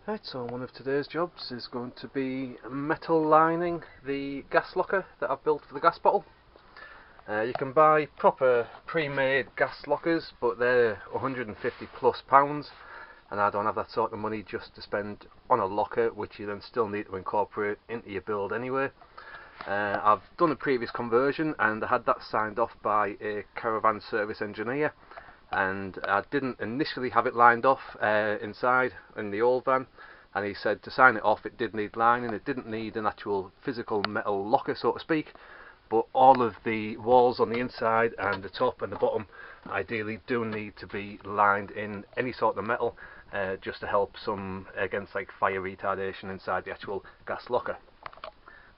Right, so one of today's jobs is going to be metal lining the gas locker that I've built for the gas bottle. You can buy proper pre-made gas lockers, but they're 150 plus pounds, and I don't have that sort of money just to spend on a locker, which you then still need to incorporate into your build anyway. I've done a previous conversion and I had that signed off by a caravan service engineer, and I didn't initially have it lined off inside in the old van, and he said to sign it off it did need lining. It didn't need an actual physical metal locker, so to speak, but all of the walls on the inside and the top and the bottom ideally do need to be lined in any sort of metal, just to help some against like fire retardation inside the actual gas locker.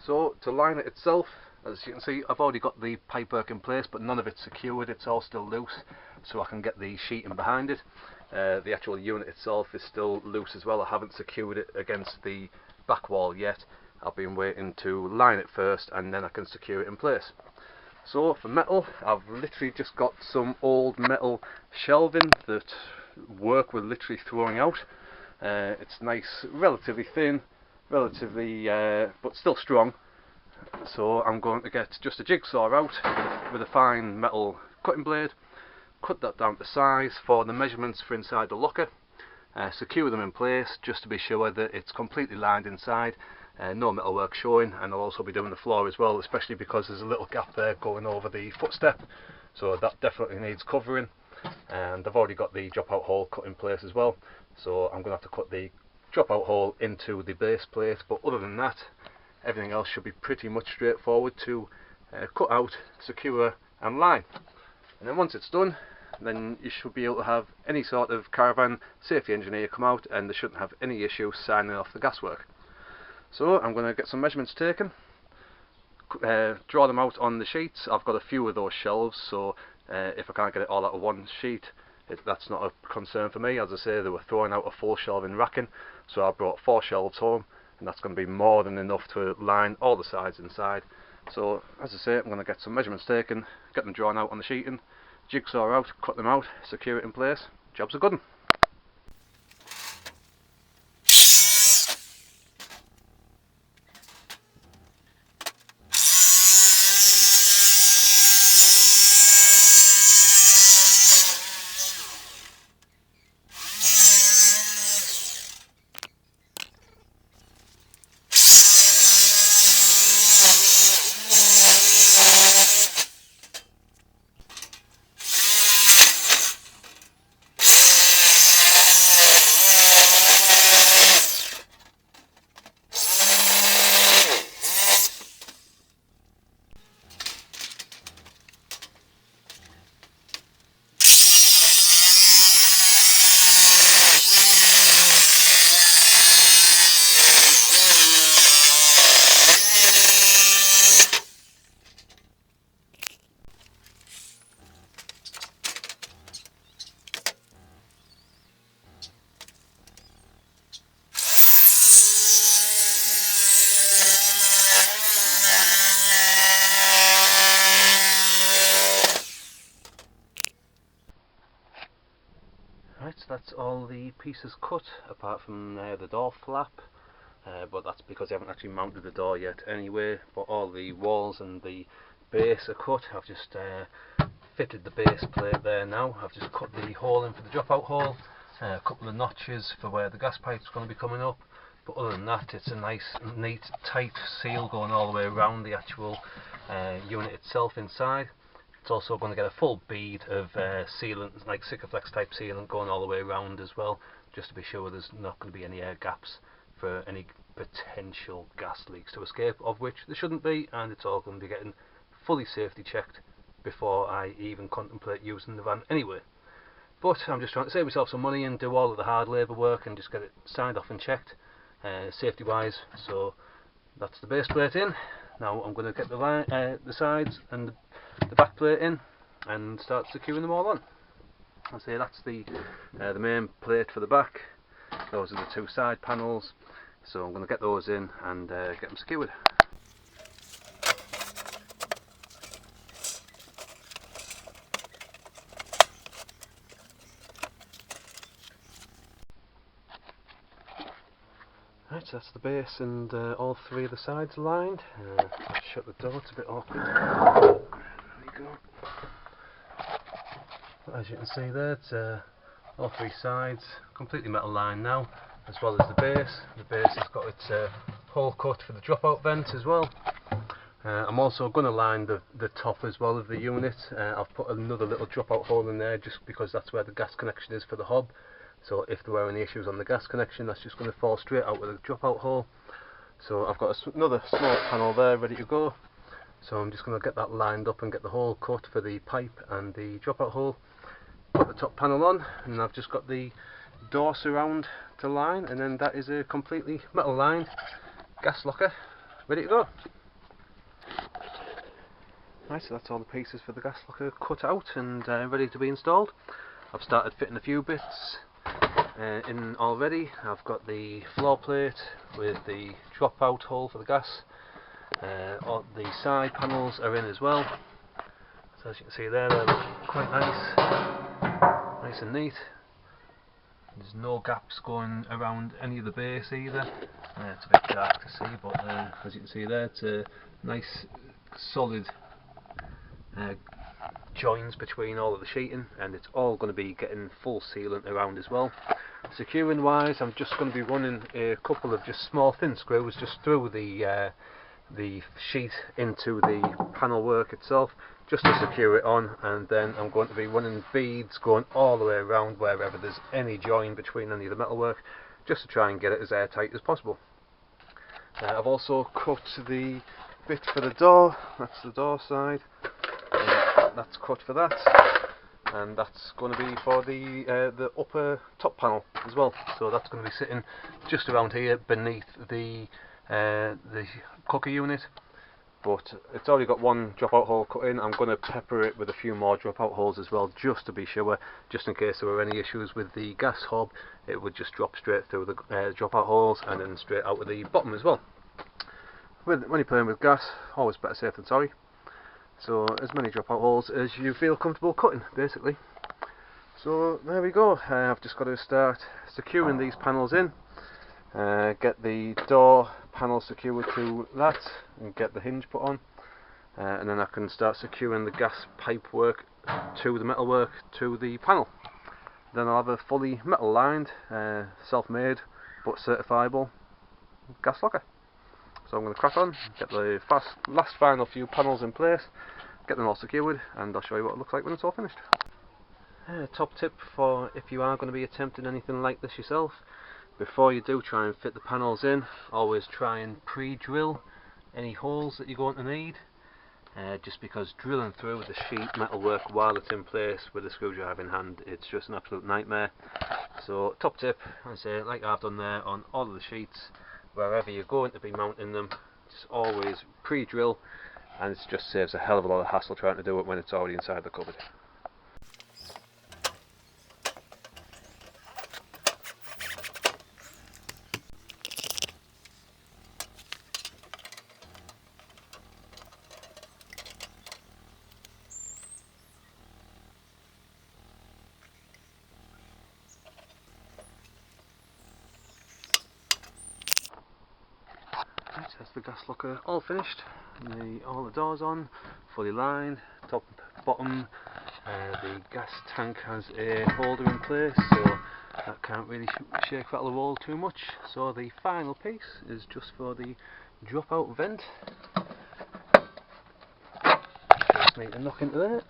So to line it itself, as you can see, I've already got the pipework in place, but none of it's secured. It's all still loose, so I can get the sheeting behind it. The actual unit itself is still loose as well. I haven't secured it against the back wall yet. I've been waiting to line it first and then I can secure it in place. So for metal, I've literally just got some old metal shelving that work with literally throwing out. It's nice, relatively thin, but still strong. So I'm going to get just a jigsaw out with a fine metal cutting blade, cut that down to size for the measurements for inside the locker, secure them in place just to be sure that it's completely lined inside, no metalwork showing, and I'll also be doing the floor as well, especially because there's a little gap there going over the footstep, so that definitely needs covering. And I've already got the drop out hole cut in place as well, so I'm going to have to cut the drop out hole into the base plate, but other than that everything else should be pretty much straightforward to cut out, secure and line. And then once it's done, then you should be able to have any sort of caravan safety engineer come out and they shouldn't have any issue signing off the gas work. So I'm going to get some measurements taken, draw them out on the sheets. I've got a few of those shelves, so if I can't get it all out of one sheet, that's not a concern for me. As I say, they were throwing out a full shelving racking, so I brought 4 shelves home, and that's going to be more than enough to line all the sides inside. So as I say, I'm going to get some measurements taken, get them drawn out on the sheeting, jigsaw out, cut them out, secure it in place. Job's a good one. Right, so that's all the pieces cut apart from the door flap, but that's because I haven't actually mounted the door yet anyway. But all the walls and the base are cut. I've just fitted the base plate there now. I've just cut the hole in for the drop out hole, a couple of notches for where the gas pipe's going to be coming up, but other than that it's a nice neat tight seal going all the way around the actual unit itself inside. It's also going to get a full bead of sealant, like Sikaflex type sealant, going all the way around as well, just to be sure there's not going to be any air gaps for any potential gas leaks to escape, of which there shouldn't be, and it's all going to be getting fully safety checked before I even contemplate using the van anyway. But I'm just trying to save myself some money and do all of the hard labour work and just get it signed off and checked safety wise. So that's the base plate in. Now I'm going to get the sides and the back plate in and start securing them all on. I'll say that's the main plate for the back. Those are the 2 side panels, so I'm going to get those in and get them secured. so that's the base and all three of the sides lined. Shut the door, it's a bit awkward. There we go. As you can see there, it's all three sides completely metal lined now, as well as the base. The base has got its hole cut for the dropout vent as well. I'm also going to line the top as well of the unit. I've put another little dropout hole in there just because that's where the gas connection is for the hob. So if there were any issues on the gas connection, that's just going to fall straight out with the dropout hole. So I've got another small panel there ready to go. So I'm just going to get that lined up and get the hole cut for the pipe and the dropout hole. Put the top panel on, and I've just got the door surround to line, and then that is a completely metal lined gas locker ready to go. Right, so that's all the pieces for the gas locker cut out and ready to be installed. I've started fitting a few bits in already. I've got the floor plate with the dropout hole for the gas. All the side panels are in as well. So as you can see there, they look quite nice and neat. There's no gaps going around any of the base either. It's a bit dark to see, but as you can see there, it's a nice solid joins between all of the sheeting, and it's all going to be getting full sealant around as well. Securing wise, I'm just going to be running a couple of just small thin screws just through the sheet into the panel work itself, just to secure it on, and then I'm going to be running beads going all the way around wherever there's any join between any of the metalwork, just to try and get it as airtight as possible. I've also cut the bit for the door. That's the door side. That's cut for that, and that's going to be for the upper top panel as well. So that's going to be sitting just around here beneath the cooker unit, but it's already got one dropout hole cut in. I'm going to pepper it with a few more dropout holes as well, just to be sure, just in case there were any issues with the gas hob. It would just drop straight through the dropout holes and then straight out of the bottom as well. When you're playing with gas, always better safe than sorry. So as many dropout holes as you feel comfortable cutting, basically. So there we go. I've just got to start securing these panels in, get the door panel secured to that, and get the hinge put on, and then I can start securing the gas pipe work to the metal work to the panel. Then I'll have a fully metal lined, self-made but certifiable gas locker. So I'm going to crack on, get the last final few panels in place, get them all secured, and I'll show you what it looks like when it's all finished. Top tip for if you are going to be attempting anything like this yourself: before you do try and fit the panels in, always try and pre-drill any holes that you're going to need, just because drilling through the sheet metalwork while it's in place with a screwdriver in hand, it's just an absolute nightmare. So top tip, I say, like I've done there on all of the sheets, wherever you're going to be mounting them, just always pre-drill, and it just saves a hell of a lot of hassle trying to do it when it's already inside the cupboard. Right, that's the gas locker all finished, all the doors on, fully lined, top, bottom. The gas tank has a holder in place, so that can't really shake, rattle, or roll too much. So the final piece is just for the dropout vent. Just need to knock into there.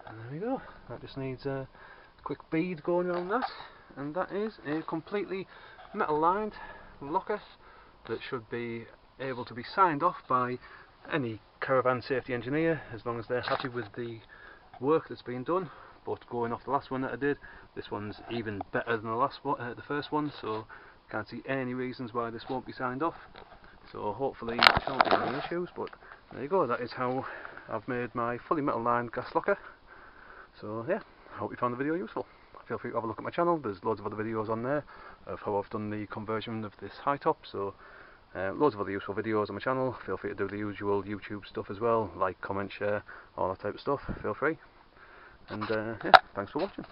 And there we go. That just needs a quick bead going around that. And that is a completely metal lined locker that should be able to be signed off by any caravan safety engineer, as long as they're happy with the work that's been done. But going off the last one that I did, this one's even better than the first one, so can't see any reasons why this won't be signed off. So hopefully there won't be any issues, but there you go. That is how I've made my fully metal lined gas locker. So yeah, I hope you found the video useful. Feel free to have a look at my channel. There's loads of other videos on there of how I've done the conversion of this high top, so loads of other useful videos on my channel. Feel free to do the usual YouTube stuff as well, like, comment, share, all that type of stuff. Feel free, and yeah, thanks for watching.